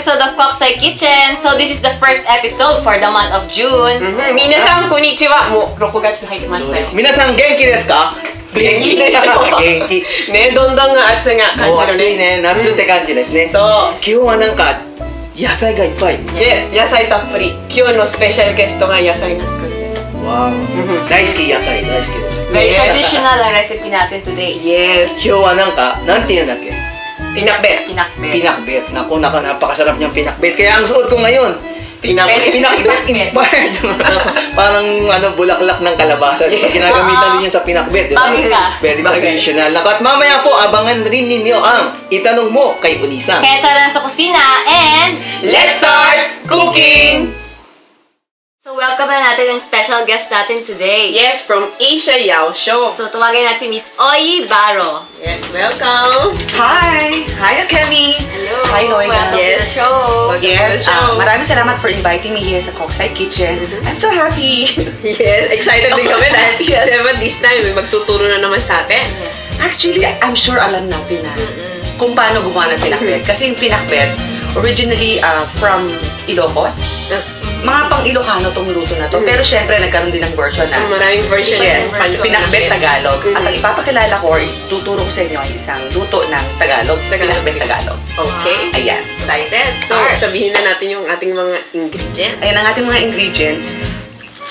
episode of Koksai Kitchen. So this is the first episode for the month of June. Minasan, konnichiwa. もう6月入りましたよ。皆さん元気ですか？元気ですよ。元気。ね、どんどんが暑いが感じるね。暑いね、夏って感じですね。そう。今日はなんか野菜がいっぱい。野菜たっぷり。今日のスペシャルゲストが野菜が作る。わー。大好き野菜大好きです。Very traditional ang recipe natin today. Yes. 今日はなんかなんて言うんだっけ？Pinakbet. Pinakbet. Naku, napakasarap niyang pinakbet. Kaya ang suot ko ngayon, Pinakbet inspired. Parang bulaklak ng kalabasa. Ginagamitan din yun sa pinakbet, di ba? Very traditional. At mamaya po, abangan rin ninyo ang itanong mo kay Unisa. Kaya tara na sa kusina and Let's start cooking! so welcome na natin yung special guest natin today. Yes, from Asia Yao Show. So tumagay natin si Miss Oyi Baro. Yes, welcome. Hi! Hi, Akemi! Hello! Hi, Loida. Welcome to the show. Yes, maraming salamat for inviting me here sa Koksai Kitchen. I'm so happy! Yes, excited din kami dahil diba, this time may magtuturo na naman sa atin. Yes. Actually, I'm sure alam natin na kung paano gumawa ng pinakbet. Kasi yung pinakbet, originally from Ilocos. Mga pang Ilocano tong luto na to. Pero syempre, nagkaroon din ng version na. Maraming version. Yes, pinakbet Tagalog. At ang ipapakilala ko or tuturo ko sa inyo ay isang luto ng Tagalog. Pinakbet Tagalog. Okay. Ayan. Excited. So, sabihin na natin yung ating mga ingredients. Ayan ang ating mga ingredients.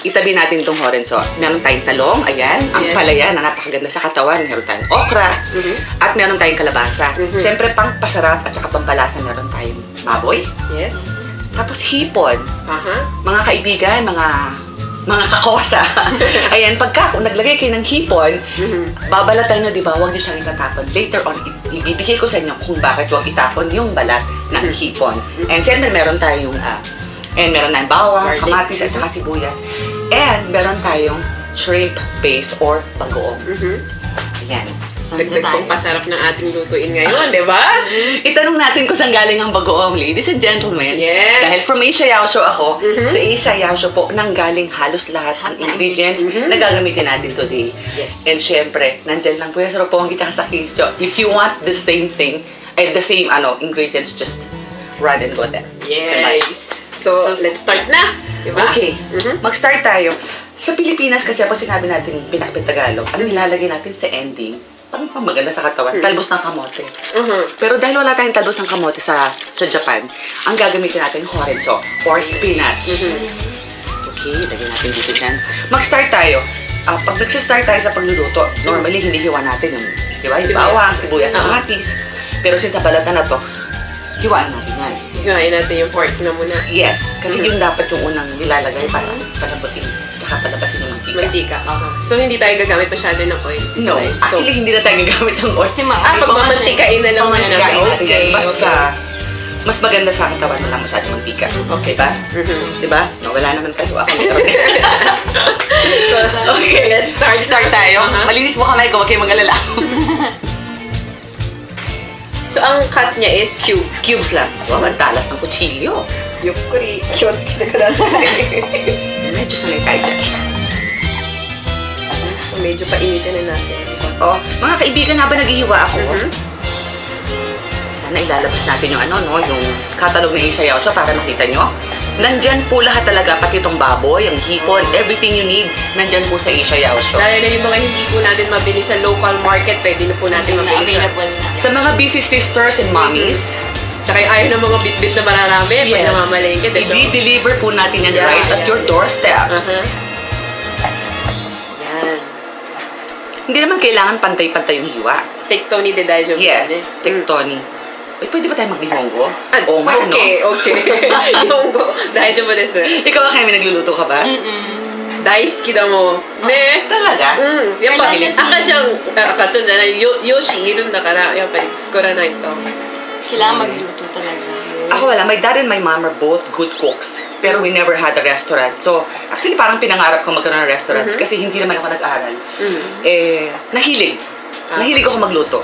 Itabi natin itong horenzo. Meron tayong talong, ayan. Ang palaya na napakaganda sa katawan. Meron tayong okra. At meron tayong kalabasa. Siyempre, pang pasarap at saka pampalasa meron tayong baboy. Yes. Tapos hipon. Mga kaibigan, mga kakosa. Ayan, pagka kung naglagay kayo ng hipon, babalatan nyo, di ba? Huwag nyo siyang itatapon. Later on, ibibigay ko sa inyo kung bakit huwag itapon yung balat ng hipon. And siyempre, meron tayong bawang, kamatis, at saka sibuyas. And meron tayong shrimp paste or bagoong. Ayan. Dagdag pong pasarap ng ating lutuin ngayon, di ba? Itanong natin kung saan galing ang bagoong, ladies and gentlemen. Yes. Dahil from Asia Yao Show ako, sa Asia Yao Show po, nanggaling halos lahat ng ingredients na gagamitin natin today. Yes. And syempre, nandyan lang po yung sa Roppongi tsaka sa Quezon. If you want the same thing, the same ingredients, just run and go there. Yes. So, let's start na. Diba? Okay. Mag-start tayo. Sa Pilipinas kasi, ako sinabi natin pinakbet Tagalog, ano nilalagay natin sa ending? Pang maganda sa katawan, talbos ng kamote. Pero dahil wala tayong talbos ng kamote sa Japan, ang gagamitin natin horenzo or spinach. Okay, lagyan natin dito dyan. Mag-start tayo. Pag nag-start tayo sa pagluluto, normally hindi hiwa natin yung bawang, sibuyas, kamatis. Pero since nabalatan na to, hiwaan natin yan. Hiwain natin yung pork na muna. Yes, kasi yung dapat yung unang nilalagay para palabutin. Palabasin ng mantika. So, hindi tayo gagamit masyado ng oil? No. Actually, hindi na tayo gagamit ng oil. Pag mamantikain na lang muna natin. Okay. Mas maganda sa katawan na lang masyadong mantika. Okay ba? Diba? No, wala naman kayo. Ako So, okay, let's start. Start tayo. Malinis mo kamay ko, wag kayong mag-alala. So, ang cut niya is cube. Cubes lang. Wow, magtalas ng kutsilyo. Yukuri. Cubes kita ka lang sa Medyo sanay tayo dyan. So, medyo painitin na natin. Mga kaibigan, habang naghihiwa ako, sana ilalabas natin yung yung catalog na Asia Yao Show para makita nyo. Nandyan po lahat talaga, pati itong baboy, yung hipon, everything you need, nandyan po sa Asia Yao Show. Dahil na yung mga hindi po natin mabili sa local market, pwede na po natin mabili sa mga busy sisters and mommies. Tsaka ayaw ng mga bit-bit na mararami pag namamalengke. I-deliver po natin yan right at your doorsteps. Yan. Hindi naman kailangan pantay-pantay yung hiwa. Tektoni de daijou. Yes, tektoni. Uy, pwede ba tayo magbihongo? Okay. Bihongo. Daijou mo desu. Ikaw ba kami nagluluto ka ba? Daisuki da mo. Ne? Talaga? Yappari, akachanじゃない、yoshi いるんだから、やっぱり作らないと。Sila magluto talaga. Ako wala, my dad and my mom are both good cooks. Pero we never had a restaurant. So, actually parang pinangarap ko magkaroon ng restaurants kasi hindi naman ako nag-aral. Nahilig. Nahilig ako magluto.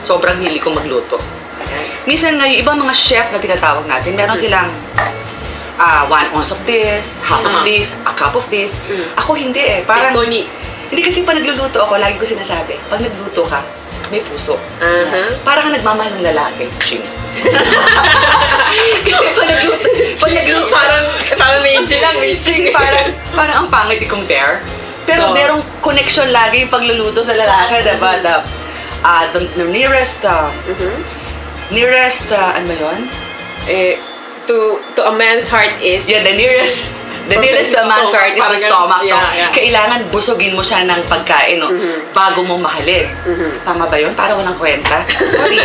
Sobrang hilig ko magluto. Minsan nga, yung ibang mga chef na tinatawag natin, meron silang 1 ounce of this, half of this, a cup of this. Ako hindi eh. Parang, hindi kasi pa nagluluto ako, lagi ko sinasabi, pag nagluto ka, may puso. Uh-huh. Para ka nagmamahal ng lalaki. Ching. Kasi pag nagluto, Parang medyo lang, kasi parang ang pangit i-compare. Pero So, merong connection lagi yung pagluluto sa lalaki, diba? The nearest, ano ba yun? To a man's heart is... Yeah, the nearest to a man's heart is the Parang stomach. So, yeah. kailangan busugin mo siya ng pagkain, no? Bago mo mahalin. Tama ba yun? Para walang kwenta. Sorry.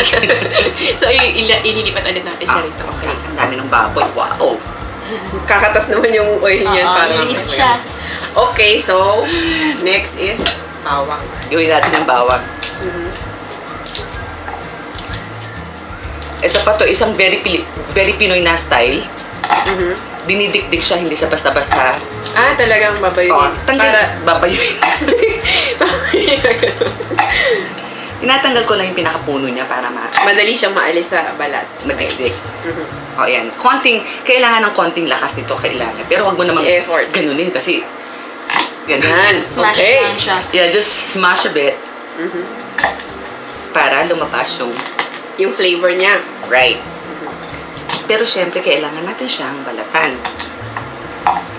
So, ililipat ulit natin siya rito. Okay. Ang dami ng baboy. Wow. Kakatas naman yung oil niyan. Liit siya. Okay, so, next is bawang. Gawin natin ang bawang. Ito pa to, isang very Pinoy na style. Dinidikdik siya, hindi siya basta-basta. Ah, talagang babayuin. Babayuin. Tinatanggal ko lang yung pinakapuno niya para Madali siyang maalis sa balat. madikdik. O, yan. Kailangan ng konting lakas nito, kailangan. Pero wag mo namang Effort. ganunin kasi Yan. Smash Okay. lang siya. yeah, just smash a bit para lumabas Yung flavor niya. right. Pero syempre, kailangan natin siyang balatan.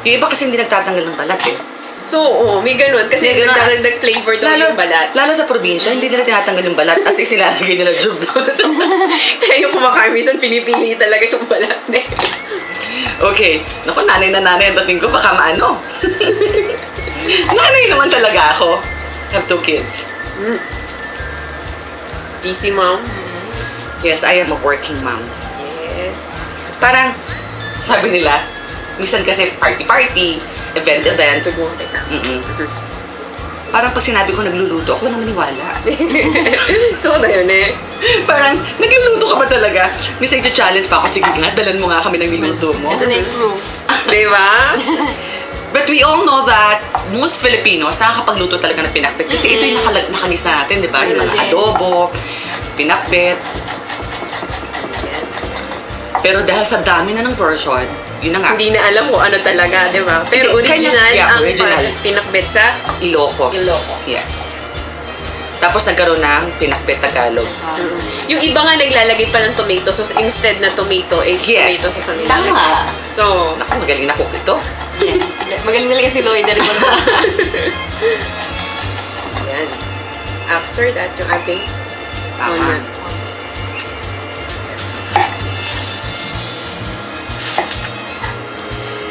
Yung iba kasi hindi nagtatanggal ng balat eh. So, may ganun. Kasi May ganun. nagdadagdag flavor daw yung balat. Lalo sa probinsya, hindi nila tinatanggal yung balat as isilalagay nila jug. Kaya yung kumakain, minsan pinipili talaga yung balat. Okay. Naku, nanay na nanay ang dating ko. Baka maano. Nanay naman talaga ako. I have 2 kids. Busy mom. Yes, I am a working mom. Yes. Parang, sabi nila, minsan kasi party-party, event-event. Tuguntik na. Parang pag sinabi ko nagluluto, ako na maniwala. So, na yun eh. Parang, nagluluto ka ba talaga? Minsan i-challenge pa ako, sige nga, dalan mo nga kami ng niluto mo. Ito na yung proof. Diba? But we all know that most Filipinos nakakapagluto talaga ng pinakbet. Kasi ito yung nakalista natin, di ba? Yung mga adobo, pinakbet. Pero dahil sa dami na ng version, yun na nga. Hindi na alam kung ano talaga, di ba? Pero Hindi, original yeah, ang original. pinakbet sa Ilocos. Ilocos. Yes. Tapos nagkaroon ng pinakbet Tagalog. Yung iba nga naglalagay pa ng tomato sauce instead na tomato is Yes. tomato sauce ang nilalagay. Tama. So, Naku, magaling na cook ito. Yes. Magaling talaga si Lloyd. yan. After that, yung ating Tama. onion.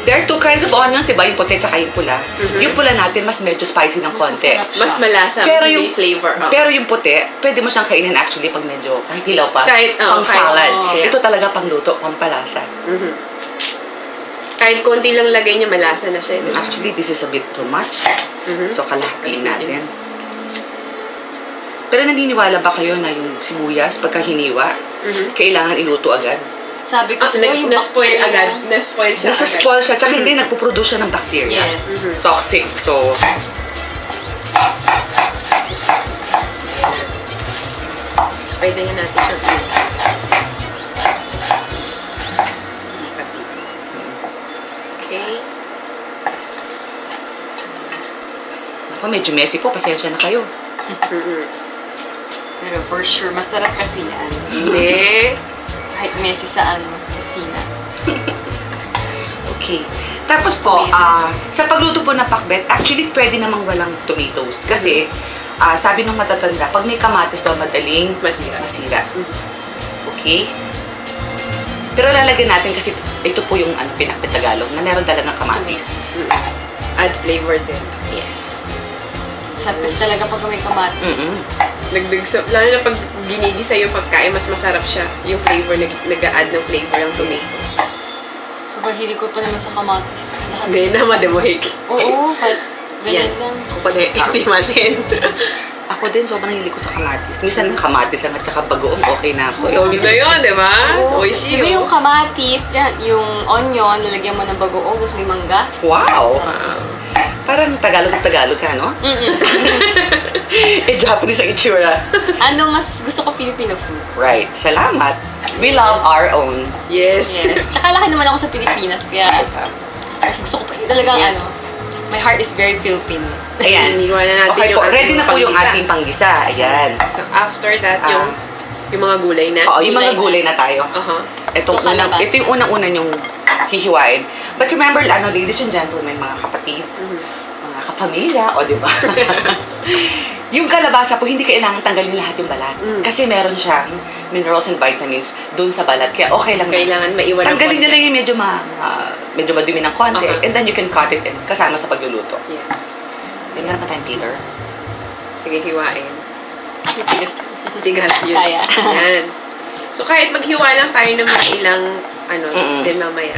There are 2 kinds of onions, di ba? Yung puti at yung pula. Yung pula natin, mas medyo spicy ng konti. masarap. Mas malasa, Pero mas yung may flavor. Pero yung puti, pwede mo siyang kainin actually pag medyo kahit hilaw pa. Kahit, pang salad. yeah. Ito talaga pang luto, pang palasa. Kahit konti lang lagay niya, malasa na siya. Diba? Actually, this is a bit too much. So, kalahatiin natin. Pero naniniwala ba kayo na yung sibuyas, pagka hiniwa, kailangan iluto agad? Sabi ko, Kasi na-spoil agad. Na-spoil siya agad. Nasa-spoil siya, tsaka hindi nagpuproduce siya ng bacteria. Yes. Toxic. So, Pwede nga natin siya. Okay. ako, medyo messy po. Pasensya na kayo. Pero for sure, masarap kasi yan. Hindi. Kahit messy sa kusina. Okay. Tapos po, sa pagluto po ng pakbet, actually pwede namang walang tomatoes. Kasi, sabi nung matatanda, pag may kamatis daw madaling masira. Okay? Pero lalagyan natin kasi ito po yung pinakbet Tagalog na meron talagang kamatis. Add flavor din. Yes. Sarap kasi talaga pag may kamatis. Lalo na pag ginigisa yung pagkain, mas masarap siya. Yung flavor, nag-a-add ng flavor yung tomato. Sobrang hilig ko pa naman sa kamatis. Hindi na, mademohik. Oo, kahit ganyan lang. Isimasin. Ako din, sobrang hilig ko sa kamatis. Minsan kamatis lang at saka bagoong okay na ako. So, na yun, di ba? Oo. Oishi. Diba yung kamatis, yung onion, lalagyan mo ng bagoong, tapos may mangga. Wow! Parang Tagalog ka, no? Japanese ang itsura. Ano mas gusto ko Filipino food? Right. Salamat. We love our own. Yes. Yes. Tsaka laki naman ako sa Pilipinas, kaya mas gusto ko pa talagang My heart is very Filipino. Ayan. Iniwan na natin Okay yung po, ating ready na po yung panggisa. ating panggisa. Ayan. So, after that, yung mga gulay na. Oo, yung mga gulay na tayo. Uh-huh. kalabasa. Ito yung unang-una yung hihiwain. But remember, ladies and gentlemen, mga kapatid, mga kapamilya, o di ba? Yung kalabasa po, hindi kailangan tanggalin lahat yung balat. Kasi meron siyang minerals and vitamins doon sa balat. Kaya okay lang. Kailangan maiwan ng tanggalin nyo konti. lang yung medyo madumi ng konti. And then you can cut it in kasama sa pagluluto. Yeah. Then meron pa tayong peeler. Sige, hiwain. Tigas. Tigas yun. Kaya. Yan. So, kahit maghiwa lang tayo ng mga ilang, din mamaya.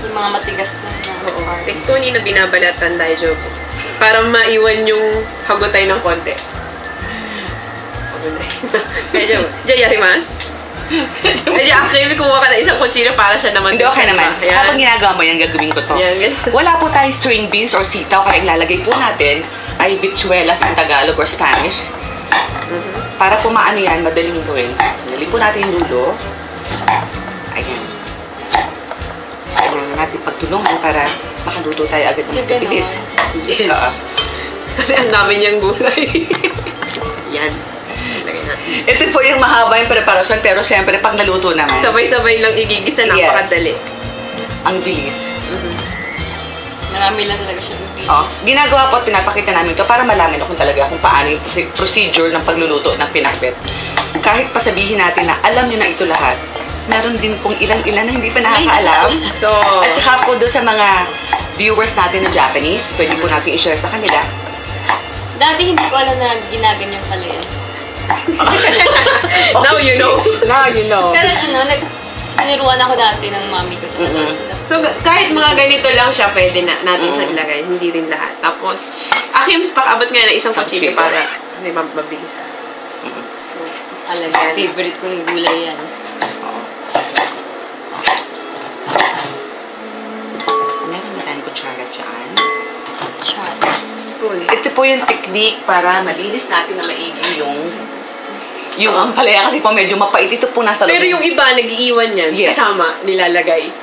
Yung mga matigas na Oo. Tektoni na binabalatan tayo, Job. Para maiwan yung hagotay ng konti. Kaya, Job. Diyan, yarimas? Kaya, actually, kumuha ka ng isang kutsina para siya naman. Hindi, okay naman. Yan. Habang ginagawa mo yan, gagawin ko to. Yan, ganito. Wala po tayong string beans or sitaw, kaya ilalagay po natin ay bichuelas in Tagalog or Spanish. Para po maano yan, madaling gawin. Dali po natin yung lulo. Ayan. Kailangan natin pagtulungan para makaluto tayo agad ng mas bilis. Yes. Kasi ang dami niyang gulay. Yan. Lagay natin. Ito po yung mahaba yung preparasyon, pero syempre pag naluto naman, Sabay-sabay lang igigisa, napakadali. ang bilis. Marami lang talaga siya. Ginagawa po at pinapakita namin to para malaman kung talaga kung paano yung procedure ng pagluluto ng pinakbet. Kahit pasabihin natin na alam nyo na ito lahat, meron din pong ilan-ilan na hindi pa nakakaalam. So, At saka po doon sa mga viewers natin na Japanese, pwede po natin i-share sa kanila. Dati hindi ko alam na ginaganyan pala yan. now you know. Now you know. Pero niruan ako dati ng mami ko. So, kahit mga ganito lang siya, pwede natin siyang ilagay. Hindi rin lahat. Tapos, Akims, pakabot nga na isang kutsina para, hindi ba, mabilis. So, talaga, favorite kong gulay yan. Meron na tayong kutsara dyan. Spoon. Ito po yung technique para malinis natin na maigi yung ampalaya kasi po medyo mapait. Ito po nasa loob. Pero yung iba, nag-iiwan yan. Yes. Kasama, nilalagay.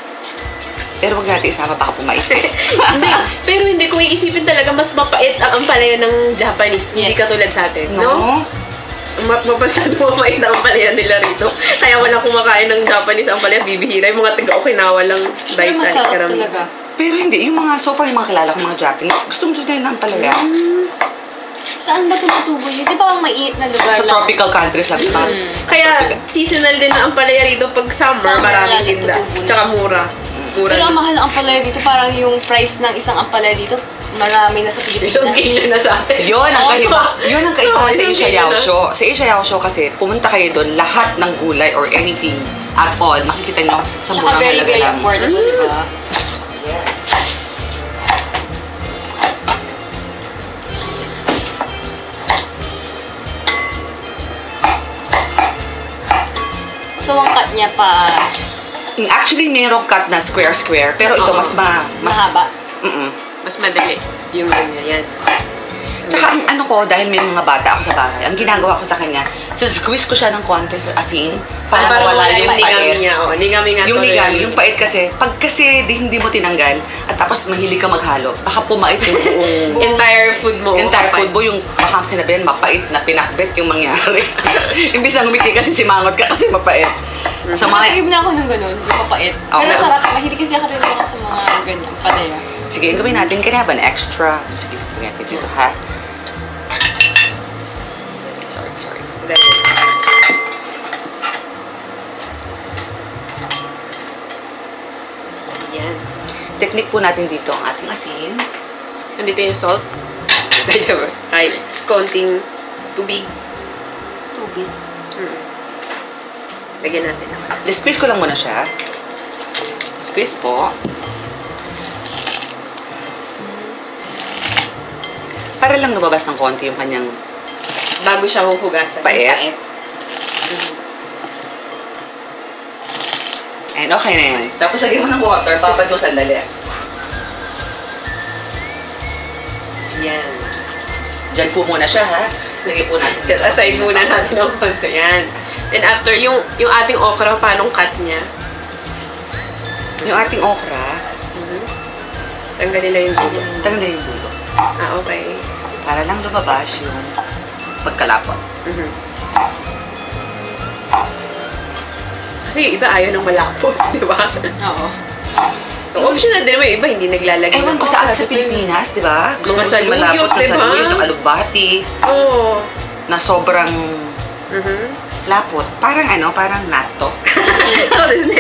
Pero wag natin isama, baka pumait. Hindi. Pero hindi, kung iisipin talaga, mas mapait ang ampalaya ng Japanese. Hindi Yes. katulad sa atin. No? Masyado mapait na ampalaya nila rito. Kaya wala kumakain ng Japanese ampalaya, bibihira. Yung mga taga-Okinawa lang Pero masarap karamihan. talaga. Pero hindi, yung mga, so far yung mga kilala kong mga Japanese, gusto mo nila ng ampalaya. Saan ba tumutubo yun? Di ba ang mainit na lugar Sa lang? tropical countries lang. Kaya seasonal din ang ampalaya rito pag summer, Summer maraming lagi tinda. tutubo. Tsaka mura. Mura. Pero ang mahal ng ampalaya dito, parang yung price ng isang ampalaya dito, marami na sa Isang Pilipinas. kilo na sa atin. Yun ang kaiba. Yun ang kaibahan sa isang Asia kilo na. Yaosho. Sa Asia Yaosho kasi, pumunta kayo doon, lahat ng gulay or anything at all, makikita nyo sa Tsaka murang very, halaga very lang. affordable, di ba? Yes. So, ang cut niya pa, Actually, merong cut na square-square, pero ito Oo. mas mahaba. Mm-mm. Mas madali. Yung ganyan. Yan. Tsaka ang ano ko, dahil may mga bata ako sa bahay, ang ginagawa ko sa kanya, squeeze ko siya ng konti sa asin para mawala yung ningami pait. niya. Oh, ningami nga. Yung tuloy. nigami, yung pait kasi, pag kasi hindi mo tinanggal, at tapos mahilig ka maghalo, baka pumait yung buong Entire food mo. entire kapag- food mo, yung baka sinabihan, mapait na pinakbet yung mangyari. Imbis na ngumiti kasi simangot ka kasi mapait. Sa mga, Nakatagib na ako ng ganun, yung mapait. Okay. Pero sarap, mahilig kasi ako rin ako sa mga ganyan, palaya. sige, ang gawin natin, can I have an extra? Sige, tingnan natin dito, ha? Sorry. Yan. Technique po natin dito ang ating asin. Nandito yung salt. Medyo ba? Ay, konting tubig. Tubig. Lagyan natin naman. Squeeze ko lang muna siya. Squeeze po. Para lang lumabas ng konti yung kanyang Bago siya huhugasan. pait. And okay na yan. Tapos lagyan mo ng water, papad mo sandali. Yan. Diyan po muna siya, ha? Lagyan po natin. Set aside muna natin ang konti. Yan. Then after, yung ating okra, paanong cut niya? Yung ating okra, Tanggalin lang yung dulo. Tanggalin yung dulo. Ah, okay. Para lang lumabas yung pagkalapot. Kasi yung iba ayaw ng malapot, di ba? Oo. So, optional din naman yung iba, hindi naglalagay. Ewan ko saan sa Pilipinas, di ba? Mga saluyot, malapot na di ba? saluyot, yung alugbati, Oo. na sobrang lapot. Parang parang natto. So, this is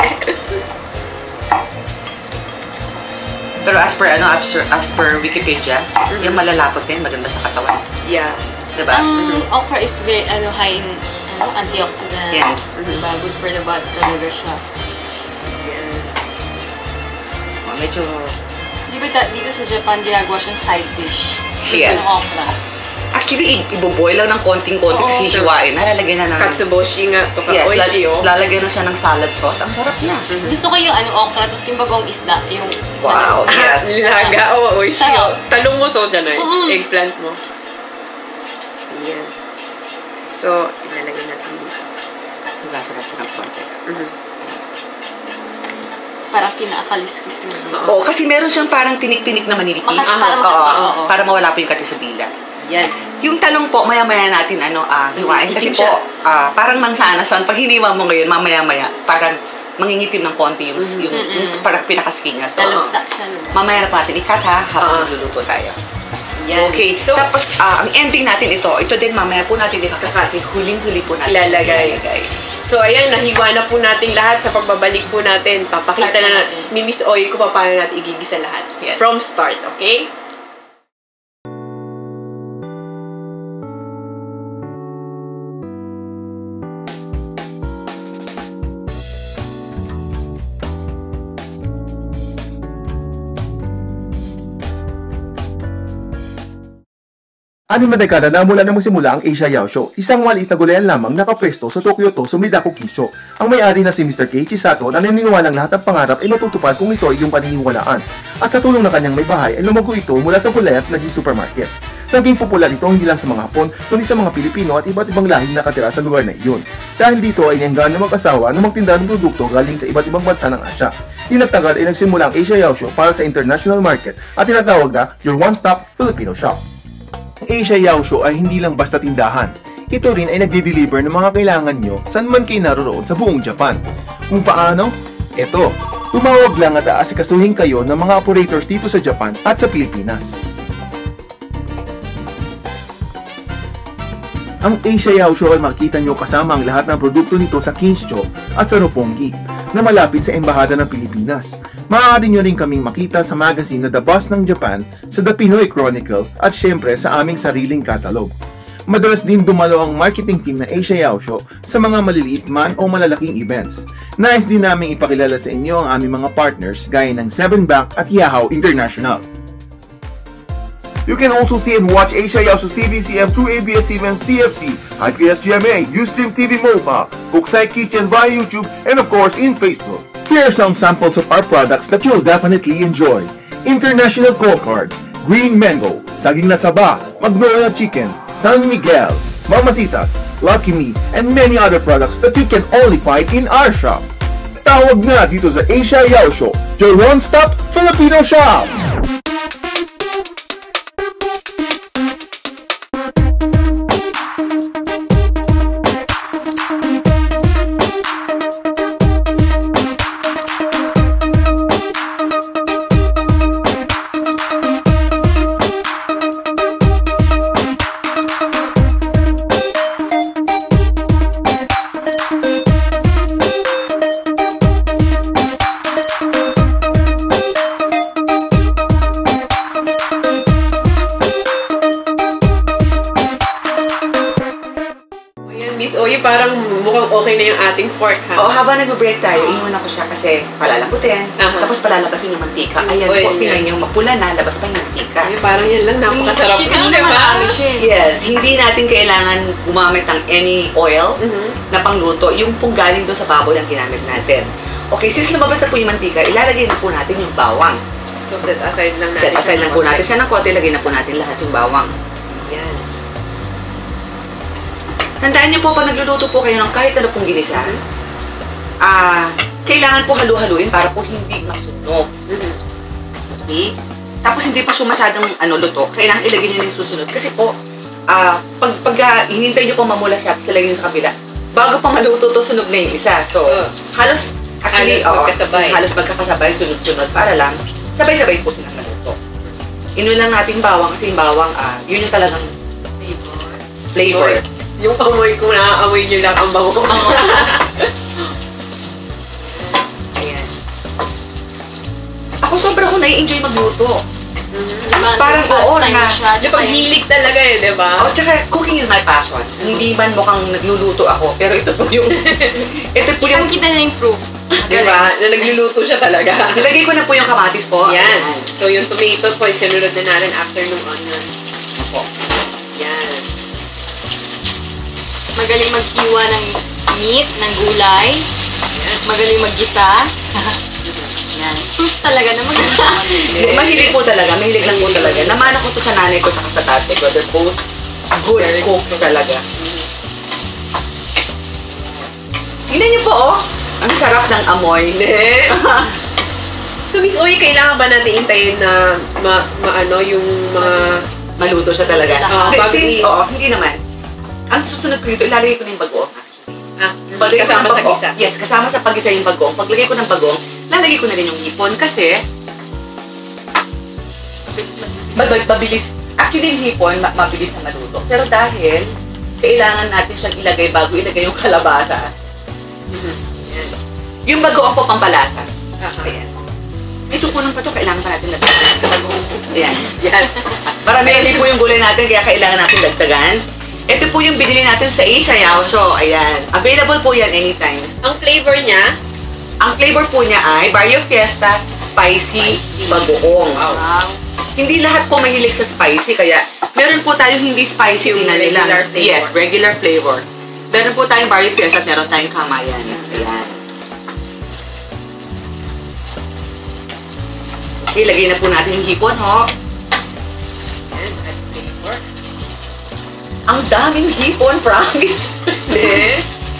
Pero as per Wikipedia, yung malalapot din, maganda sa katawan. Yeah. Diba? Ang okra is very, high in antioxidant. Yeah. Diba? Good for the body talaga siya. Medyo... Di ba dito sa Japan, ginagawa siyang side dish? Yes. Yung okra. Actually, iboboil lang ng konting-konti Oo, kasi hihiwain. Nalalagyan na ng... Katsuboshi nga. Yes, Oishi, oh. lalagyan na siya ng salad sauce. Ang sarap na. Gusto ko yung okra, tapos yung bagong isda, yung... Wow, yes. Nilaga, oishi, oh. Talong mo, so dyan eggplant mo. Ayan. So, ilalagay natin dito. Hugasan natin ng konti. Parang kinaakaliskis na. Oo, kasi meron siyang parang tinik-tinik na maninipis. Para Oo, makati, oo. para mawala po yung kati sa dila. Yan. Yung talong po, maya-maya natin hiwain. Kasi itim po, siya. parang mansanas. Pag hiniwa mo ngayon, mamaya-maya, parang mangingitim ng konti yung parang pinakaskinga. So, Lalabsa siya. mamaya na po natin ikat ha, habang nagluluto tayo. Yan. Okay, so, tapos ang ending natin ito din mamaya po natin ikat kasi huling-huli po natin Ilalagay. So, ayan, nahiwa na po natin lahat sa pagbabalik po natin. Papakita Start na natin. ni Miss Oy kung paano natin igigisa lahat. Yes. From start, okay? Anim na dekada na mula nang magsimula ang Asia Yao Show, isang maliit na gulayan lamang nakapwesto sa Tokyo to Sumidako Kisho. Ang may-ari na si Mr. Keiichi Sato na naniniwalang lahat ng pangarap ay matutupad kung ito ay iyong paniniwalaan. At sa tulong ng kanyang may bahay ay lumago ito mula sa gulayan at naging supermarket. Naging popular ito hindi lang sa mga Hapon, kundi sa mga Pilipino at iba't ibang lahing nakatira sa lugar na iyon. Dahil dito ay niyanggaan ng mag-asawa na magtinda ng produkto galing sa iba't ibang bansa ng Asya. Di nagtagal ay nagsimula ang Asia Yao Show para sa international market at tinatawag na your one-stop Filipino shop. Ang Asia Yao Show ay hindi lang basta tindahan. Ito rin ay nagde-deliver ng mga kailangan nyo saan man kayo naroon sa buong Japan. Kung paano? Ito, tumawag lang at aasikasuhin kayo ng mga operators dito sa Japan at sa Pilipinas. Ang Asia Yao Show ay makikita nyo kasama ang lahat ng produkto nito sa Kinsho at sa Roppongi na malapit sa Embahada ng Pilipinas. Maaari nyo rin kaming makita sa magazine na The Boss ng Japan, sa The Pinoy Chronicle at syempre sa aming sariling catalog. Madalas din dumalo ang marketing team ng Asia Yao Show sa mga maliliit man o malalaking events. Nais din namin ipakilala sa inyo ang aming mga partners gaya ng 7 Bank at Yahoo International. You can also see and watch Asia Yao Show's TVCM through ABS-CBN's TFC, IPS-GMA, Ustream TV MOFA, Kokusai Kitchen via YouTube, and of course in Facebook. Here are some samples of our products that you'll definitely enjoy. International Cold Cards, Green Mango, Saging na Saba, Magnolia Chicken, San Miguel, Mamacitas, Lucky Me, and many other products that you can only find in our shop. Tawag na dito sa Asia Yao Show, your one-stop Filipino shop! Parang mukhang okay na yung ating pork, ha? Oo, habang nag-break tayo, inuuna ko siya kasi palalaputin, tapos palalabasin yung mantika. Ayan po, tingnan niyo, mapula na, labas pa yung mantika. Ay, parang yan lang, napakasarap. Yes, hindi natin kailangan gumamit ng any oil na pangluto. Yung pong galing doon sa baboy ang ginamit natin. Okay, since lumabas na po yung mantika, ilalagay na po natin yung bawang. So, set aside lang natin. Set aside lang po natin siya ng konti, lagay na po natin lahat yung bawang. Yan. Tandaan niyo po, pag nagluluto po kayo ng kahit ano pong ginisa, kailangan po halu-haluin para po hindi masunog. Okay? tapos hindi pa siya masyadong luto, kailangan ilagay niyo na yung susunod. Kasi po, pag hinintay niyo po mamula siya, tapos ilagay niyo sa kabila, bago pa maluto to, sunog na yung isa. So, halos magkakasabay, sunod-sunod, para lang, sabay-sabay po silang maluto. Inulan lang natin bawang, kasi yung bawang, yun yung talagang flavor. Yung amoy ko, naaamoy niyo lang ang bango. Ayan. Ako sobrang ko nai-enjoy magluto. Parang Yung paghilig talaga di ba? Tsaka cooking is my passion. Hindi man mukhang nagluluto ako, pero ito po yung Kita na yung proof. Di ba? Na nagluluto siya talaga. nilagay ko na po yung kamatis po. Yan. So, yung tomato po, sinunod na natin after nung onion. Opo. Yan. Magaling maghiwa ng meat, ng gulay. Magaling maggisa. Yan. Proof talaga na Mahilig po talaga, mahilig lang po talaga. Namana ko to sa nanay ko at sa tatay ko. They're both good cooks talaga. Tingnan niyo po, ang sarap ng amoy. So, Miss Oy, kailangan ba natin intayin na yung mga... Maluto siya talaga. Since, hindi naman. Ang susunod ko dito, ilalagay ko na yung bagoong. Kasama sa gisa. Yes, kasama sa pag-isa yung bagoong. Paglagay ko ng bagoong, lalagay ko na rin yung hipon kasi mabilis. Actually, yung hipon, mabilis na maluto. Pero dahil kailangan natin siyang ilagay bago ilagay yung kalabasa. Yung bagoong po pampalasa. Ayan. May tupunan pa to, kailangan pa natin lagdagan. Ayan. Yan. Marami po yung gulay natin, kaya kailangan natin dagdagan. Ito po yung binili natin sa Asia Yaosho. Ayan. Available po yan anytime. Ang flavor niya? Ang flavor po niya ay Barrio Fiesta Spicy Bagoong. Wow. Hindi lahat po mahilig sa spicy, kaya meron po tayong hindi spicy Yung na nila. regular flavor. Yes, regular flavor. Meron po tayong Barrio Fiesta at meron tayong Kamayan. Ayan. Okay, lagay na po natin yung hipon, ho. Ang daming hipon, promise.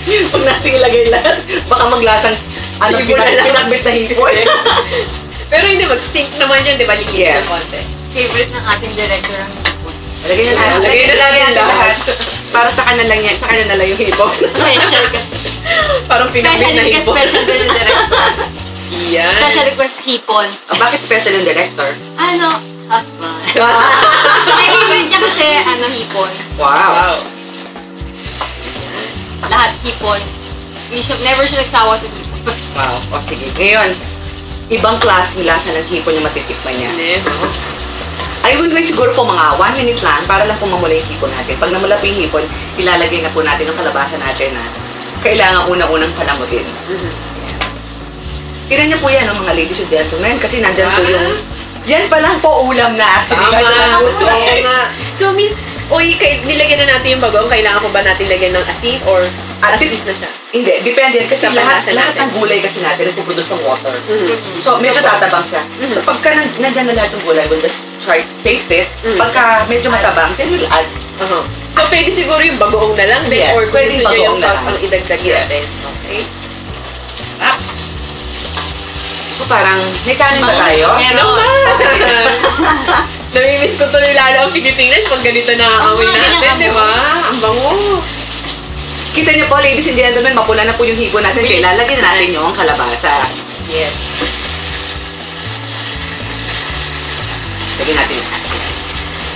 Pag natin ilagay lahat, baka maglasang pinakbit na hipon. Pero hindi, mag-stink naman yan, di ba? Lilit na konti. Favorite ng ating director ang hipon. Lagay na lahat. Lagay na natin lahat. Para sa kanan lang yan, sa kanan na lang yung hipon. Special kasi. Parang pinakbit na hipon. Special ba yung director? Yan. Special request hipon. Bakit special yung director? Husband. My favorite niya kasi, hipon. Wow. Lahat hipon. Never siya nagsawa sa hipon. Wow. O sige. Ngayon, ibang klaseng lasa ng hipon yung matitikman niya. I will wait siguro po mga 1 minute lang para lang po mamula yung hipon natin. Pag namula po yung hipon, ilalagay na po natin yung kalabasa natin na kailangan unang-unang palamutin. Tignan niyo po yan, mga ladies and gentlemen, kasi nandyan po yung... Yan pa lang po ulam na actually. Tama. So, Miss Oy, nilagyan na natin yung bagoong. Kailangan po ba natin lagyan ng asin or asis na siya? Hindi, depende yan. Kasi Sa lahat panlasa ng gulay kasi natin nagpuproduce ng water. So, medyo tatabang siya. So, pagka nandyan na lahat ng gulay, we'll just try taste it. Pagka medyo matabang, then we'll add. So, pwede siguro yung bagoong na lang din Yes, or kung pwede gusto nyo yung bagoong na salt lang. ang idagdag natin. Okay? So, parang, may kanin ba tayo? Meron. Namimiss ko tuloy lalo ang Pilipinas pag ganito na amoy natin, di ba? Ang bango. Kita niyo po, ladies and gentlemen, mapula na po yung hipon natin. Kaya lalagyan na natin yung kalabasa. Yes. Lagyan natin yung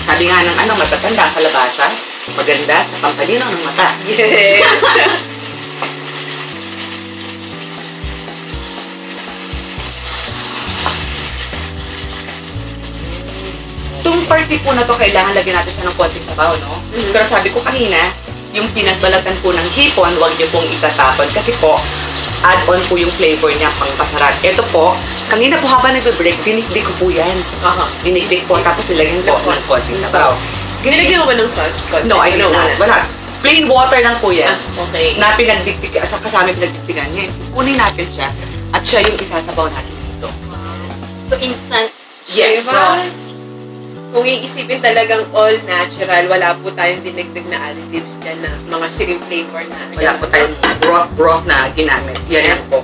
sabi nga ng matatanda ang kalabasa, maganda sa pampalinaw ng mata. Yes. Itong party po na to, kailangan lagyan natin siya ng konting sabaw, no? Pero sabi ko kanina, yung pinagbalatan po ng hipon, huwag niyo pong itatapon. Kasi po, add-on po yung flavor niya pang pasarap. Ito po, kanina po habang nagbe-break, dinikdik ko po yan. Dinikdik po, tapos nilagyan ko ng konting sabaw. Nilagyan mo ba ng salt? No, I did not. Wala. Plain water lang po yan. Okay. Na pinagdiktik, kasama pinagdiktikan niya. Kunin natin siya, at siya yung isasabaw natin dito. So, instant. Yes. Diba? Kung iisipin talagang all natural, wala po tayong dinagdag na additives dyan na mga shrimp flavor na. Wala po tayong broth na ginamit. Yan po.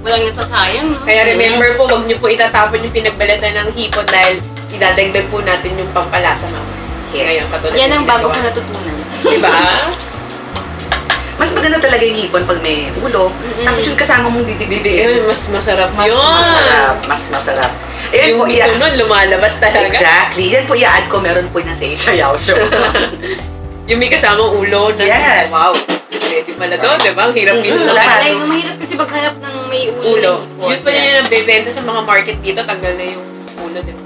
Walang nasasayang, no? Kaya remember po, wag niyo po itatapon yung pinagbalatan ng hipon dahil idadagdag po natin yung pampalasa mamaya. Ngayon, katulad Yan ang ng bago ko ginagawa. natutunan. Diba? Mas maganda talaga yung hipon pag may ulo. Tapos yung kasama mong didig-didig. Mas masarap Mas yun. masarap. Mas masarap. Ayan Yung po, miso nun, lumalabas talaga. Exactly. Yan po i-add ko. Meron po yung nasa Isayaw show. Yung may kasamang ulo. Na, Yes. Wow. Pwede pala doon, diba? Ang hirap miso So, na Lahat. like, mahirap kasi maghanap ng may ulo ulo. na hipon. Use pa niya yung bebenta sa mga market dito, tanggal na yung ulo, diba?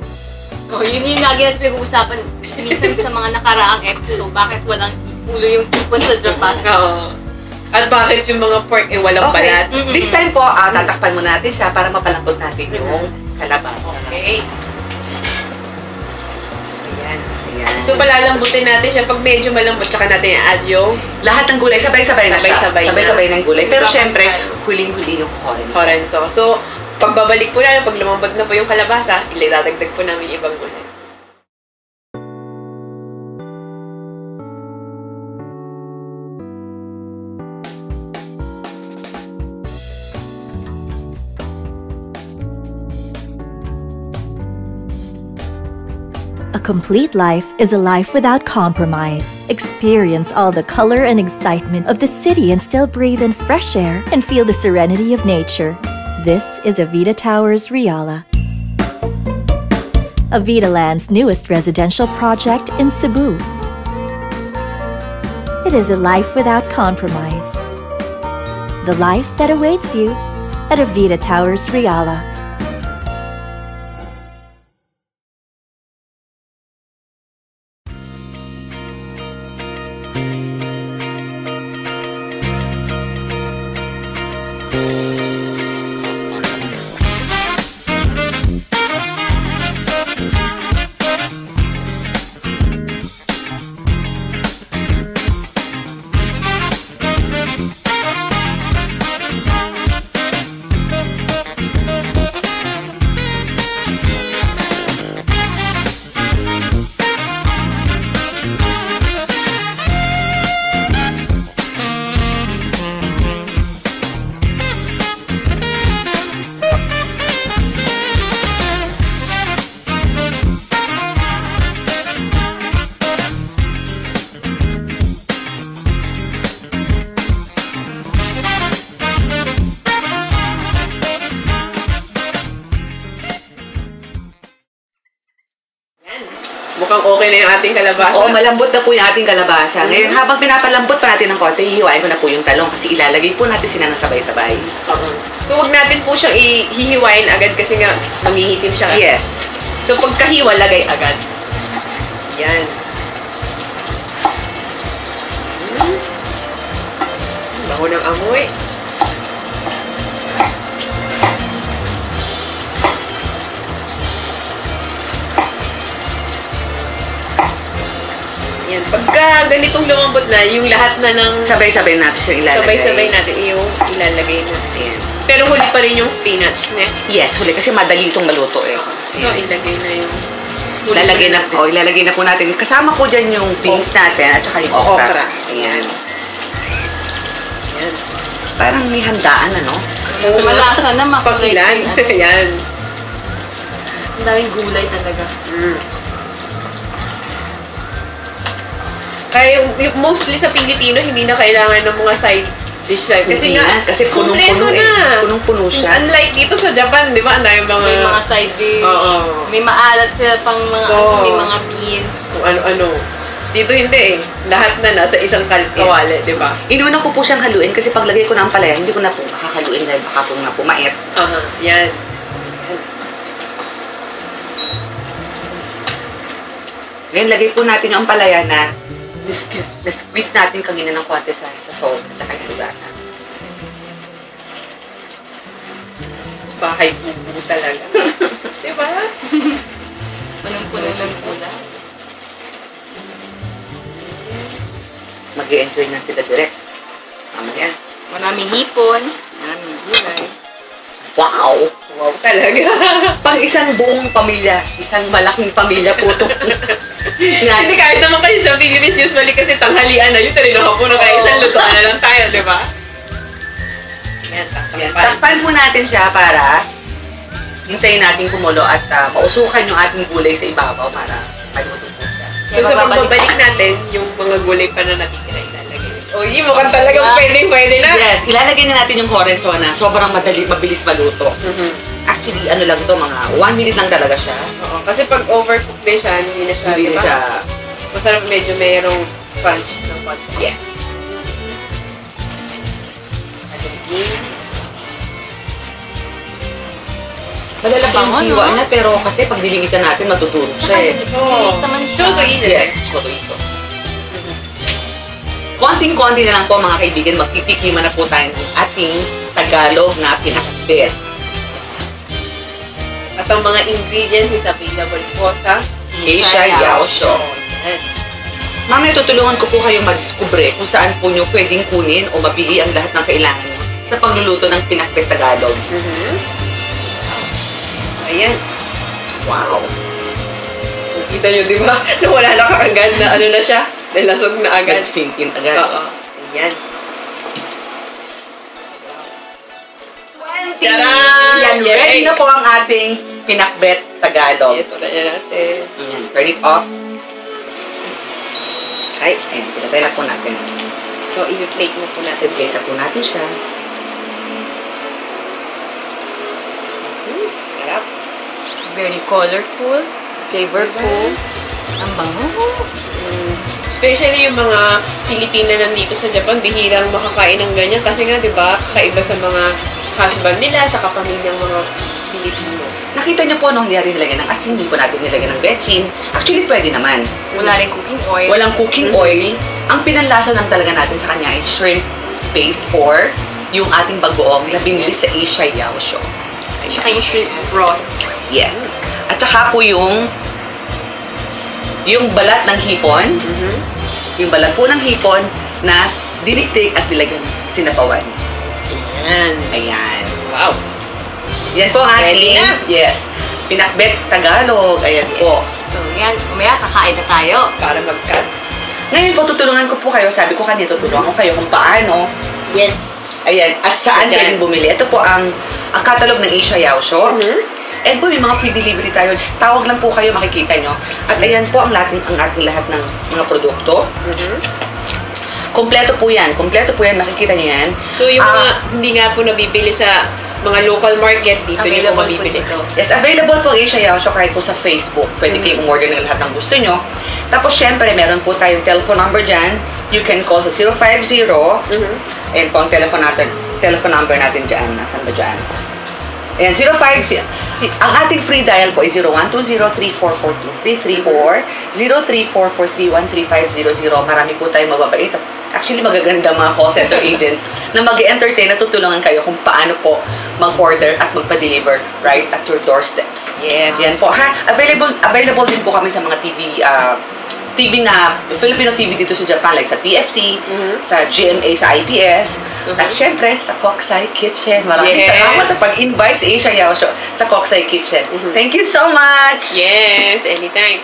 Oh, yun yung lagi natin pinag-uusapan minsan sa mga nakaraang episode. Bakit walang ulo yung hipon sa Japan? Oo. At bakit yung mga pork walang balat? This time po, tatakpan mo natin siya para mapalambot natin yung kalabasa. Okay. Ayan. Ayan. So, palalambutin natin siya. Pag medyo malambot, tsaka natin i-add yung Lahat ng gulay, sabay-sabay na siya. Sabay-sabay na. Sabay-sabay ng gulay. Pero Sabay- syempre, huling-huli yung corn. Horenzo. So, pagbabalik po namin, pag lumambot na po yung kalabasa, iladagdag po namin yung ibang gulay. A complete life is a life without compromise. Experience all the color and excitement of the city and still breathe in fresh air and feel the serenity of nature. This is Avida Towers, Riala. Avida Land's newest residential project in Cebu. It is a life without compromise. The life that awaits you at Avida Towers, Riala. Mukhang okay na yung ating kalabasa. Oo, malambot na po yung ating kalabasa. Ngayon, habang pinapalambot pa natin ng konti, hihiwain ko na po yung talong kasi ilalagay po natin sila ng sabay-sabay. Oo. So, wag natin po siyang hihiwain agad kasi nga manghihitim siya. Yes. So, pagkahiwa, lagay agad. Yan. Bango ng amoy. Yan. Pagka ganitong lumambot na, yung lahat na ng Sabay-sabay natin siya ilalagay. sabay-sabay natin yung ilalagay natin. Ayan. Pero huli pa rin yung spinach, ne? Yes, huli kasi madali itong maluto eh. So, ilagay na yung Ilalagay na po natin. Kasama po dyan yung beans natin at saka yung okra. Ayan. Yan. Parang may handaan, ano? Malasa na, makulay. Pakilan. Yan. Ang daming gulay talaga. Kaya yung mostly sa Pilipino, hindi na kailangan ng mga side dish lang. Kasi Hindi nga, na, kasi kumpleto punong-puno eh. na. Punong-puno siya. Unlike dito sa Japan, di ba? Ang dami May mga side dish. Oo. May maalat sila pang mga, So, may mga beans. kung ano-ano. Dito hindi eh. Lahat na nasa isang kawali, di ba? Inuna ko po siyang haluin kasi paglagay ko ng palaya, hindi ko na po makakaluin dahil baka po nga pumait. Aha, yan. Ngayon, lagay po natin yung palaya na na-squeeze natin kanina ng konti sa salt at saka yung lugasan. Bahay bubu talaga. Di ba? Punong-puno ng gulay. Mag-i-enjoy na sila direct. Mamaya. Maraming hipon, maraming gulay. Wow! Wow talaga. Pang isang buong pamilya, isang malaking pamilya po ito. Hindi kahit naman kayo sa Philippines, usually kasi tanghalian na yun, rin ako na kaya isang lutuan na lang tayo, di ba? Yan, Yan. Takpan po natin siya para hintayin natin kumulo at mausukan yung ating gulay sa ibabaw para maluto po siya. So, sa pagbabalik natin, yung mga gulay pa na natitira ilalagay. Uy, mukhang talagang pwede na. Yes, ilalagay na natin yung horenzo na sobrang mabilis maluto. Actually, ano lang to, mga 1 minute lang talaga siya. Oo, kasi pag overcook din siya, hindi na siya, masarap, medyo mayroong crunch ng konti. Yes. Malalaki yung hiwa niya, pero kasi pag dilimitan natin, matutulog siya eh. naman siya. Yes, ito. Konting-konti na lang po mga kaibigan, magtitikiman na po tayo ng ating Tagalog na pinakbet. At ang mga ingredients is available po sa Asia Yaosho. Mamaya tutulungan ko po kayong madiskubre kung saan po nyo pwedeng kunin o mabili ang lahat ng kailangan nyo sa pagluluto ng pinakbet Tagalog. Ayan. Wow! Kita nyo, di ba? Nawala na kaagad na ano na siya. Nalasog na agad. Nag-sink in agad. Oo. Ayan. Yan, ready na po ang ating pinakbet Tagalog. Yes, wala niya natin. Ayan, turn it off. Ay, ayan, pinatay na po natin. So, i-plate na po natin. I-plate na po natin siya. Sarap. Very colorful, flavorful. Ang bango. Especially yung mga Pilipina nandito sa Japan, bihirang makakain ng ganyan. Kasi nga, di ba, kakaiba sa mga husband nila, sa kapamilyang mga Pilipino. Nakita niyo po nung hindi natin nilagyan ng asin, hindi po natin nilagyan ng bechin. Actually, pwede naman. Wala rin cooking oil. Walang cooking oil. Ang pinanlasa lang talaga natin sa kanya ay shrimp paste or yung ating bagoong na binili sa Asia Yaosho. Tsaka yung shrimp broth. Yes. At saka po yung balat ng hipon. Yung balat po ng hipon na diniktik at nilagyan sinapawan. Ayan. Ayan. Wow. Yan po ang ating, Ready na? yes, pinakbet Tagalog. Ayan po. So, yan. Umaya, kakain na tayo. Para mag-cut. Ngayon po, tutulungan ko po kayo. Sabi ko kanina, tutulungan ko kayo kung paano. Yes. Ayan. At saan pwedeng bumili. Ito po ang catalog ng Asia Yaosho. And po, may mga free delivery tayo. Just tawag lang po kayo, makikita nyo. At ayan po ang ating lahat ng mga produkto. Kompleto po yan. Kompleto po yan. Makikita nyo yan. So, yung mga hindi nga po nabibili sa mga local market, dito nyo po mabibili. Yes, available po ang Asia Yaosho kahit po sa Facebook. Pwede kayong umorder ng lahat ng gusto nyo. Tapos, syempre, meron po tayong telephone number dyan. You can call sa 050. Ayan po ang telephone number natin dyan. Nasaan ba dyan? Ayan, 050. Ang ating free dial po ay 0120-3442-334, 0344313500. Marami po tayong mababait. Actually, magaganda mga call center agents na mag-entertain at tutulungan kayo kung paano po mag-order at magpa-deliver right at your doorsteps. Yes. Yan po, ha? Available din po kami sa mga TV na Filipino TV dito sa Japan, like sa TFC, sa GMA, sa IPS, at syempre sa Kokusai Kitchen. Maraming salamat sa pag-invite sa Asia Yaosho sa Kokusai Kitchen. Thank you so much! Yes, anytime.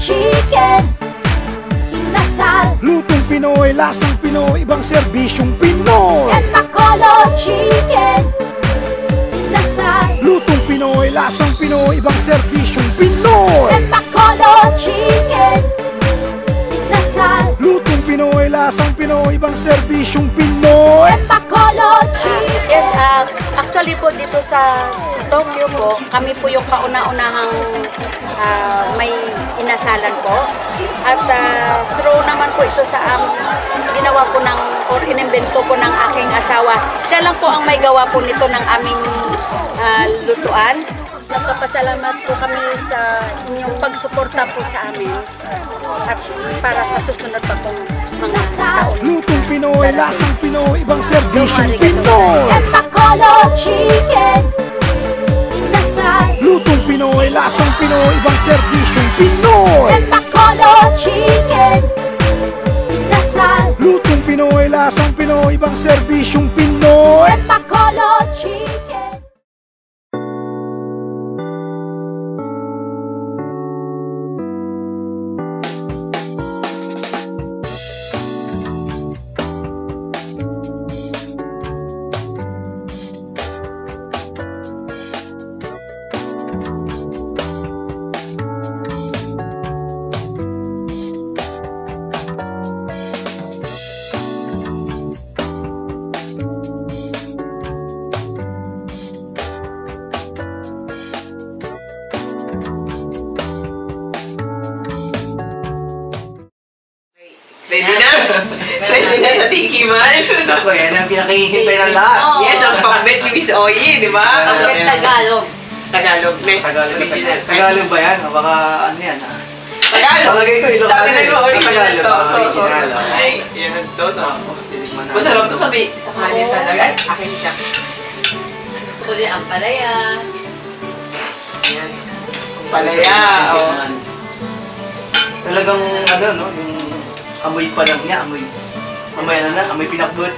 Chicken, inasal, lutong Pinoy, lasang Pinoy, ibang serbisyong Pinoy. and Bacolod chicken, inasal, Lutong Pinoy, lasang Pinoy, ibang serbisyong Pinoy. and Bacolod chicken, inasal, Lutong Pinoy, lasang Pinoy, ibang serbisyong Pinoy. and Bacolod chicken. Yes, actually po dito sa Tokyo po, kami po yung kauna-unahang may inasalan po. At through naman po ito sa ginawa po or inimbento po ng aking asawa. Siya lang po ang may gawa po nito ng aming lutuan. Nagpapasalamat po kami sa inyong pagsuporta po sa amin at para sa susunod pa pong mga taon. Lutong Pinoy, lasang Pinoy, ibang serbisyong Pinoy. Epakolo chicken, inasal. Lutong Pinoy, lasang Pinoy, ibang serbisyong Pinoy. Epakolo chicken, inasal. Lutong Pinoy, lasang Pinoy, ibang serbisyong Pinoy. Epakolo chicken. Ready na? Ready na sa tikiman? Ako, yan ang pinakihintay ng lahat. Yes, ang pambet ni Miss Oye, di ba? Pambet Tagalog. Tagalog, ne? Tagalog ba yan? Baka ano yan ha? Tagalog. Palagay ko, Ilocano. Sabi na yung original to. Original. Ay, yan to. Masarap to sa kanin talaga. Ay, akin siya. Gusto ko din ang palaya. Yan. Palaya, oh. Talagang ano, no? Yung amoy pa lang niya, amoy pinakbut.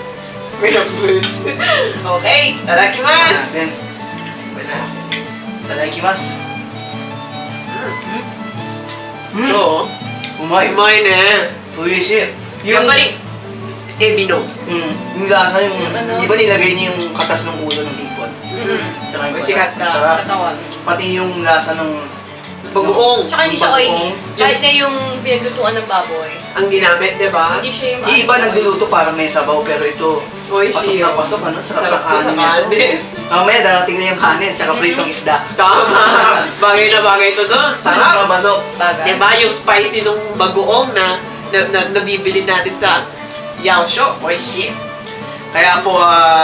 Pinakbut. Okay, tarakimasu! Yan. Tarakimasu. Oo. Umay. Umay na. Uishi. Yung balik, ebino. Yung lasa yung, di ba nilagay niya yung katas ng ulo ng hipon? Tsaka yung sarap. Pati yung lasa ng bagoong. Tsaka hindi siya oily. Kahit na yung pinaglutuan ng baboy. Ang ginamit, di ba? Hindi siya yung iba nagluluto para may sabaw, pero ito pasok na pasok, ano? Sarap sa kanin. Mamaya darating na yung kanin, tsaka pritong isda. Tama! Bagay na bagay ito doon. Sarap! Pasok. Diba yung spicy nung bagoong na nabibili natin sa Yaosho? Oishi. Kaya po,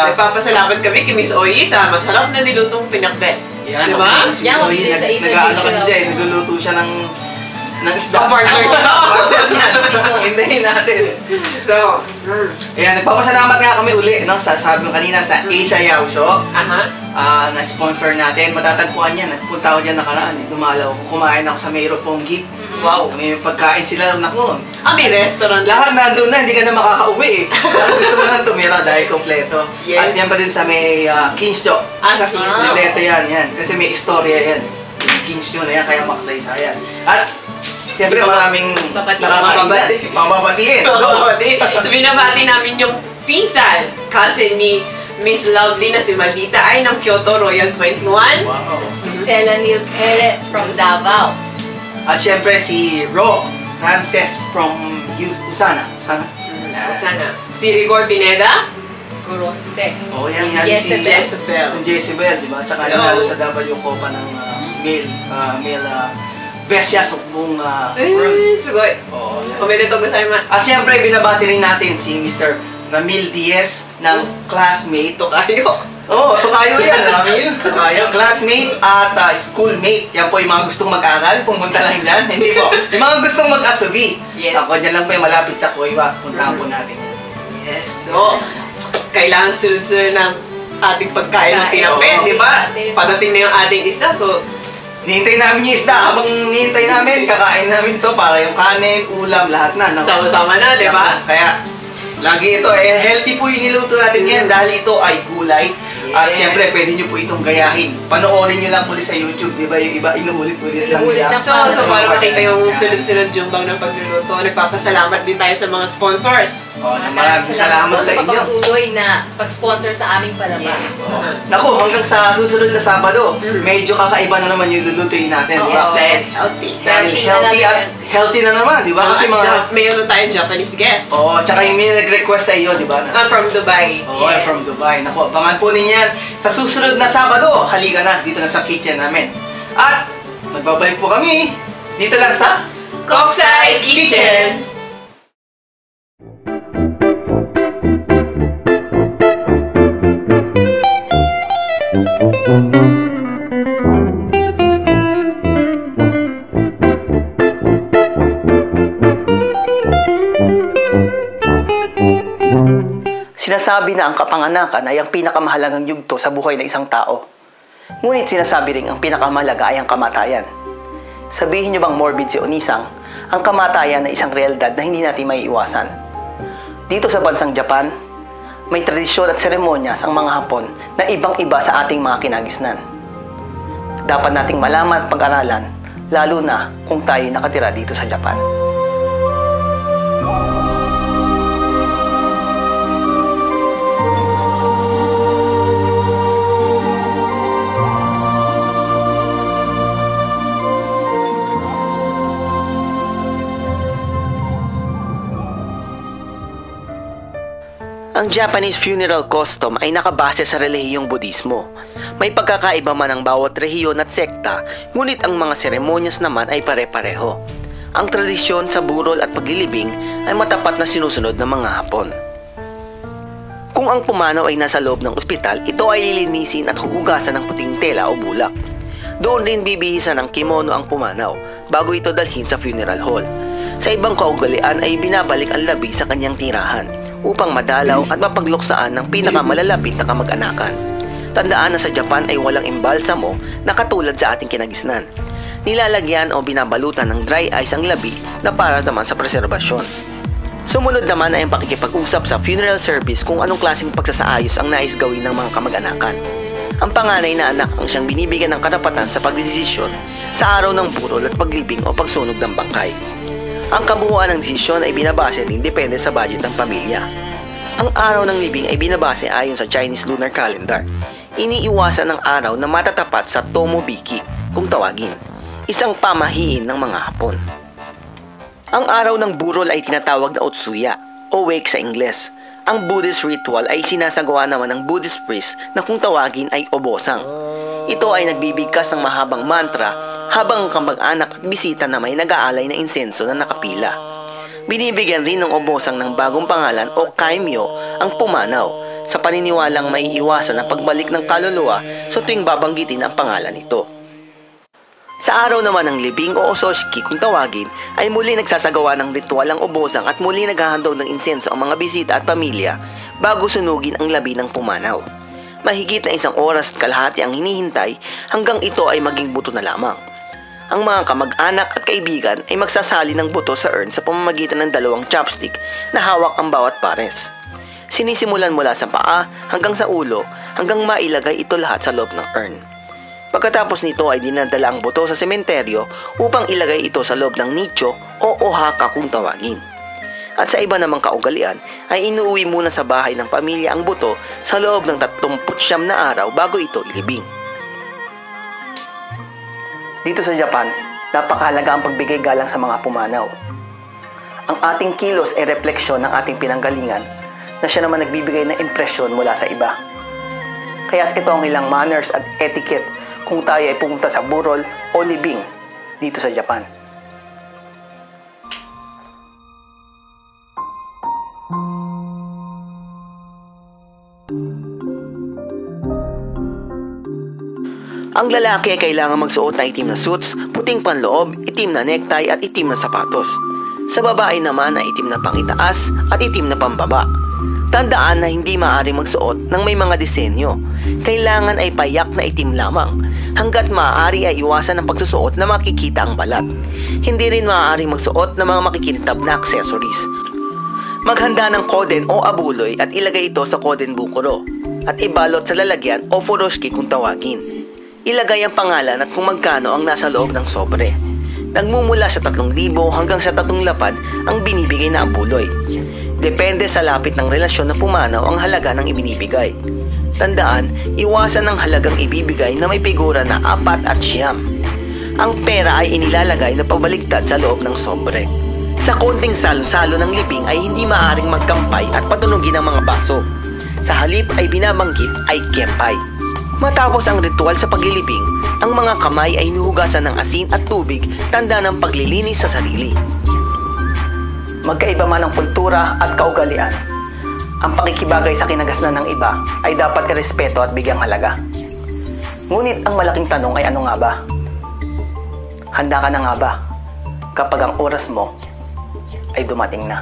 nagpapasalamat kami kay Miss Oye sa masarap na nilutong pinakbet. Yan, diba? Yan, mabili sa isa. Nag-ano kasi siya, nagluluto siya ng isda. Partner ko. Hintayin natin. So, ayan, nagpapasalamat nga kami uli, no? Sabi mo kanina sa Asia Yaosho. Na-sponsor natin. Matatagpuan yan. Nagpunta ako dyan nakaraan. Dumalaw ko. Kumain ako sa Mayro Pongi. Wow. May pagkain sila. Naku. May restaurant. Lahat nandun na. Hindi ka na makakauwi eh. Lahat gusto mo lang tumira dahil kompleto. Yes. At yan pa din sa may Kinsho. Sa Kinsho. Kompleto yan. Kasi may istorya yan. Kinsho na yan. Kaya makasaysayan. At siyempre maraming nakakailan. Pamabatiin. So binabati namin yung pinsan kasi ni Miss Lovely na si Maldita ay ng Kyoto Royal 21. Wow. Si Celanil Perez from Davao. At siyempre si Ro Frances from Usana. Usana. Si Rigor Pineda. Goroste. Oh, yan si Jezebel. Jezebel, di ba? Tsaka nanalo sa W Copa ng male bestya sa buong world. Sugoi. Omedetou gozaimasu. At siyempre, binabati rin natin si Mr. Ramil Diaz ng classmate. Tokayo. Oo, tokayo yan, Ramil. Tokayo, classmate at schoolmate. Yan po yung mga gustong mag-aral, pumunta lang dyan. Hindi po. Yung mga gustong mag-asubi. Yes. Ako, dyan lang po yung malapit sa Koiwa. Puntahan po natin yan. Yes. So, kailangan sunod-sunod ng ating pagkain ng pinapet, di ba? Padating na yung ating isda, so nihintay namin yung isda. Habang nihintay namin, kakain namin to para yung kanin, ulam, lahat na. No? Sama-sama na, di ba? Kaya, lagi ito, healthy po yung niluto natin ngayon dahil ito ay gulay. At syempre, pwede nyo po itong gayahin. Panoorin nyo lang ulit sa YouTube, di ba? Yung iba, inuulit-ulit lang nila. So para makita yung sunod-sunod jumbang ng pagluluto, nagpapasalamat din tayo sa mga sponsors. Maraming salamat sa inyo. Pagpatuloy na pag-sponsor sa aming palabas. Naku, hanggang sa susunod na Sabado, medyo kakaiba na naman yung lulutuin natin. Dahil healthy. Dahil healthy at healthy na naman, di ba? Kasi mayroon tayong Japanese guest. Oo, tsaka yung may nag-request sa iyo, di ba? From Dubai. Oo, yes. From Dubai. Naku, abangan po ninyo yan sa susunod na Sabado. Halika na, dito na sa kitchen namin. At, nagbabalik po kami dito lang sa Koksai Kitchen! Sinasabi na ang kapanganakan ay ang pinakamahalagang yugto sa buhay ng isang tao. Ngunit sinasabi rin ang pinakamahalaga ay ang kamatayan. Sabihin niyo bang morbid si Onisang, ang kamatayan ay isang realidad na hindi natin maiiwasan. Dito sa bansang Japan, may tradisyon at seremonyas ang mga Hapon na ibang-iba sa ating mga kinagisnan. Dapat nating malaman at pag-aralan, lalo na kung tayo nakatira dito sa Japan. Ang Japanese funeral custom ay nakabase sa relihiyong Budismo. May pagkakaiba man ang bawat rehiyon at sekta, ngunit ang mga seremonyas naman ay pare-pareho. Ang tradisyon sa burol at paglilibing ay matapat na sinusunod ng mga Hapon. Kung ang pumanaw ay nasa loob ng ospital, ito ay lilinisin at huhugasan ng puting tela o bulak. Doon rin bibihisan ng kimono ang pumanaw bago ito dalhin sa funeral hall. Sa ibang kaugalian ay binabalik ang labi sa kanyang tirahan upang madalaw at mapagluksaan ng pinakamalalapit na kamag-anakan. Tandaan na sa Japan ay walang imbalsamo na katulad sa ating kinagisnan. Nilalagyan o binabalutan ng dry ice ang labi na para naman sa preserbasyon. Sumunod naman ay ang pakikipag-usap sa funeral service kung anong klaseng pagsasaayos ang nais gawin ng mga kamag-anakan. Ang panganay na anak ang siyang binibigyan ng karapatan sa pagdesisyon sa araw ng burol at paglibing o pagsunog ng bangkay. Ang kabuuan ng desisyon ay binabase rin depende sa budget ng pamilya. Ang araw ng libing ay binabase ayon sa Chinese lunar calendar. Iniiwasan ang araw na matatapat sa Tomobiki kung tawagin, isang pamahiin ng mga Hapon. Ang araw ng burol ay tinatawag na Otsuya o wake sa Ingles. Ang Buddhist ritual ay sinasagawa naman ng Buddhist priest na kung tawagin ay obosang. Ito ay nagbibigkas ng mahabang mantra habang ang kamag-anak at bisita na may nag-aalay na insenso na nakapila. Binibigyan rin ng obosang ng bagong pangalan o kaimyo ang pumanaw sa paniniwalang may iwasan ang pagbalik ng kaluluwa sa tuwing babanggitin ang pangalan nito. Sa araw naman ng libing o ososhiki kung tawagin ay muli nagsasagawa ng ritual ang obosang at muli naghahandog ng insenso ang mga bisita at pamilya bago sunugin ang labi ng pumanaw. Mahigit na 1 oras at kalahati ang hinihintay hanggang ito ay maging buto na lamang. Ang mga kamag-anak at kaibigan ay magsasali ng buto sa urn sa pamamagitan ng 2 chopstick na hawak ang bawat pares. Sinisimulan mula sa paa hanggang sa ulo hanggang mailagay ito lahat sa loob ng urn. Pagkatapos nito ay dinadala ang buto sa sementeryo upang ilagay ito sa loob ng nicho o ohaka kung tawagin. At sa iba namang kaugalian ay inuuwi muna sa bahay ng pamilya ang buto sa loob ng 39 na araw bago ito ilibing. Dito sa Japan, napakahalaga ang pagbigay galang sa mga pumanaw. Ang ating kilos ay refleksyon ng ating pinanggalingan na siya naman nagbibigay ng impresyon mula sa iba. Kaya ito ang ilang manners at etiquette kung tayo ay pumunta sa burol o libing dito sa Japan. Ang lalaki ay kailangan magsuot ng itim na suits, puting panloob, itim na necktie at itim na sapatos. Sa babae naman ay itim na pangitaas at itim na pambaba. Tandaan na hindi maaaring magsuot ng may mga disenyo. Kailangan ay payak na itim lamang. Hanggat maaari ay iwasan ang pagsusuot na makikita ang balat. Hindi rin maaaring magsuot ng mga makikintab na accessories. Maghanda ng koden o abuloy at ilagay ito sa koden bukuro at ibalot sa lalagyan o furoshiki kung tawagin. Ilagay ang pangalan at kung magkano ang nasa loob ng sobre. Nagmumula sa 3,000 hanggang sa 3 lapad ang binibigay na abuloy. Depende sa lapit ng relasyon na pumanaw ang halaga ng ibinibigay. Tandaan, iwasan ang halagang ibibigay na may figura na 4 at 9. ang pera ay inilalagay na pabaligtad sa loob ng sobre. Sa konting salo-salo ng libing ay hindi maaaring magkampay at patunugin ang mga baso. Sa halip ay binabanggit ay kempay. Matapos ang ritual sa paglilibing, ang mga kamay ay hinuhugasan ng asin at tubig, tanda ng paglilinis sa sarili. Magkaiba man ang kultura at kaugalian, ang pakikibagay sa kinagasnan ng iba ay dapat irespeto at bigyang halaga. Ngunit ang malaking tanong ay ano nga ba? Handa ka na nga ba kapag ang oras mo ay dumating na?